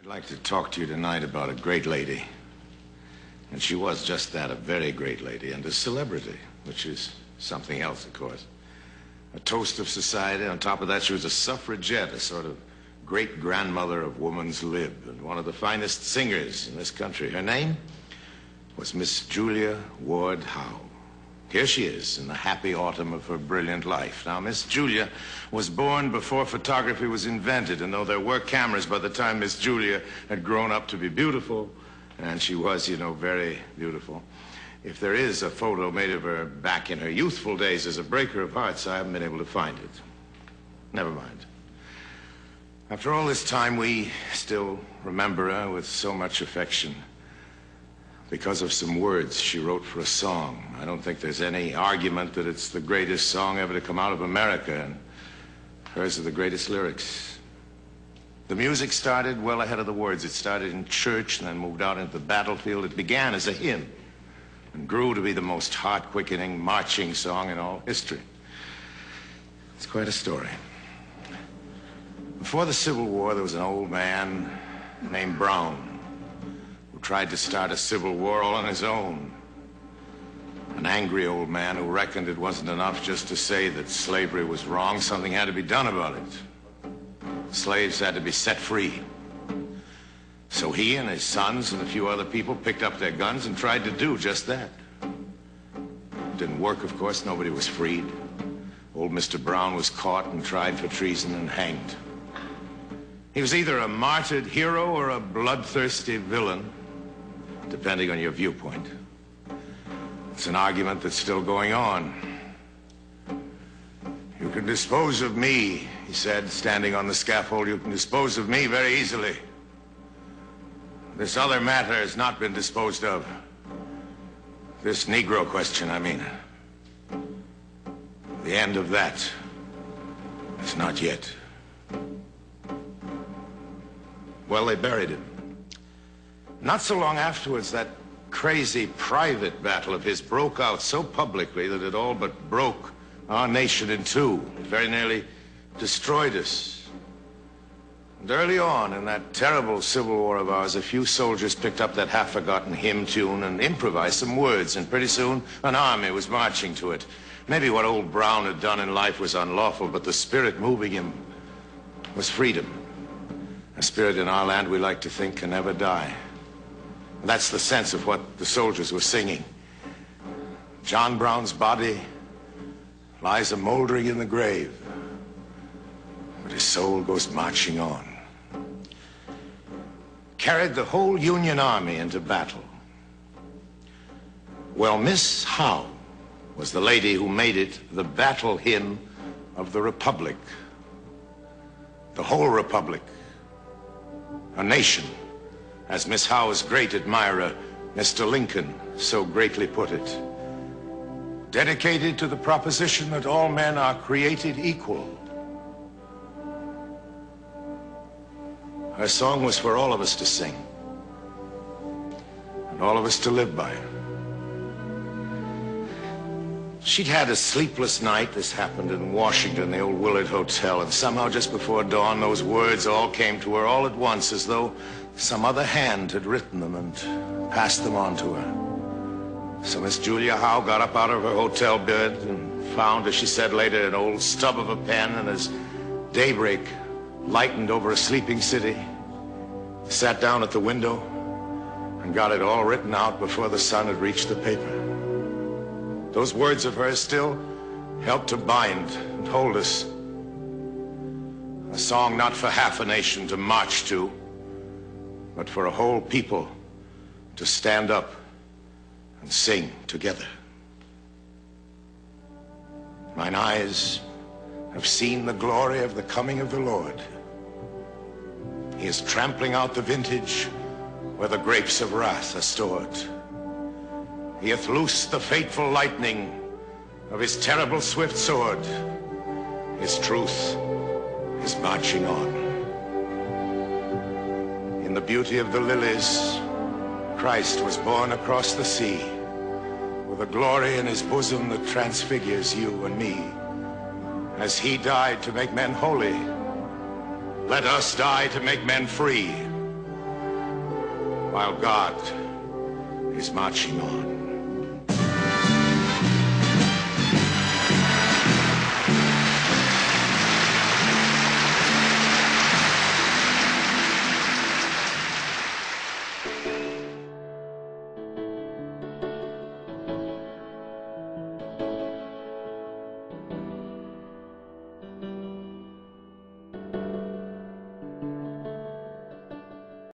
I'd like to talk to you tonight about a great lady. And she was just that, a very great lady, and a celebrity, which is something else, of course. A toast of society. On top of that, she was a suffragette, a sort of great-grandmother of woman's lib, and one of the finest singers in this country. Her name was Miss Julia Ward Howe. Here she is in the happy autumn of her brilliant life. Now, Miss Julia was born before photography was invented, and though there were cameras by the time Miss Julia had grown up to be beautiful, and she was, you know, very beautiful, if there is a photo made of her back in her youthful days as a breaker of hearts, I haven't been able to find it. Never mind. After all this time, we still remember her with so much affection because of some words she wrote for a song. I don't think there's any argument that it's the greatest song ever to come out of America, and hers are the greatest lyrics. The music started well ahead of the words. It started in church and then moved out into the battlefield. It began as a hymn and grew to be the most heart-quickening marching song in all history. It's quite a story. Before the Civil War, there was an old man named Brown who tried to start a civil war all on his own. An angry old man who reckoned it wasn't enough just to say that slavery was wrong. Something had to be done about it. Slaves had to be set free. So he and his sons and a few other people picked up their guns and tried to do just that. It didn't work, of course. Nobody was freed. Old Mr. Brown was caught and tried for treason and hanged. He was either a martyred hero or a bloodthirsty villain, depending on your viewpoint. It's an argument that's still going on. You can dispose of me, he said, standing on the scaffold. You can dispose of me very easily. This other matter has not been disposed of. This Negro question, I mean. The end of that is not yet. Well, they buried him. Not so long afterwards, that crazy private battle of his broke out so publicly that it all but broke our nation in two. It very nearly destroyed us. And early on in that terrible Civil War of ours, a few soldiers picked up that half-forgotten hymn tune and improvised some words, and pretty soon an army was marching to it. Maybe what old Brown had done in life was unlawful, but the spirit moving him was freedom. A spirit in our land we like to think can never die. And that's the sense of what the soldiers were singing. John Brown's body lies a-moldering in the grave, but his soul goes marching on. Carried the whole Union Army into battle. Well, Miss Howe was the lady who made it the battle hymn of the Republic. The whole Republic. A nation, as Miss Howe's great admirer, Mr. Lincoln, so greatly put it. Dedicated to the proposition that all men are created equal. Her song was for all of us to sing, and all of us to live by. She'd had a sleepless night. This happened in Washington, the old Willard Hotel, and somehow just before dawn, those words all came to her all at once, as though some other hand had written them and passed them on to her. So Miss Julia Howe got up out of her hotel bed and found, as she said later, an old stub of a pen, and as daybreak lightened over a sleeping city, sat down at the window and got it all written out before the sun had reached the paper. Those words of hers still help to bind and hold us. A song not for half a nation to march to, but for a whole people to stand up and sing together. Mine eyes have seen the glory of the coming of the Lord. He is trampling out the vintage where the grapes of wrath are stored. He hath loosed the fateful lightning of his terrible swift sword. His truth is marching on. In the beauty of the lilies, Christ was born across the sea, with a glory in his bosom that transfigures you and me. As he died to make men holy, let us die to make men free. while God is marching on.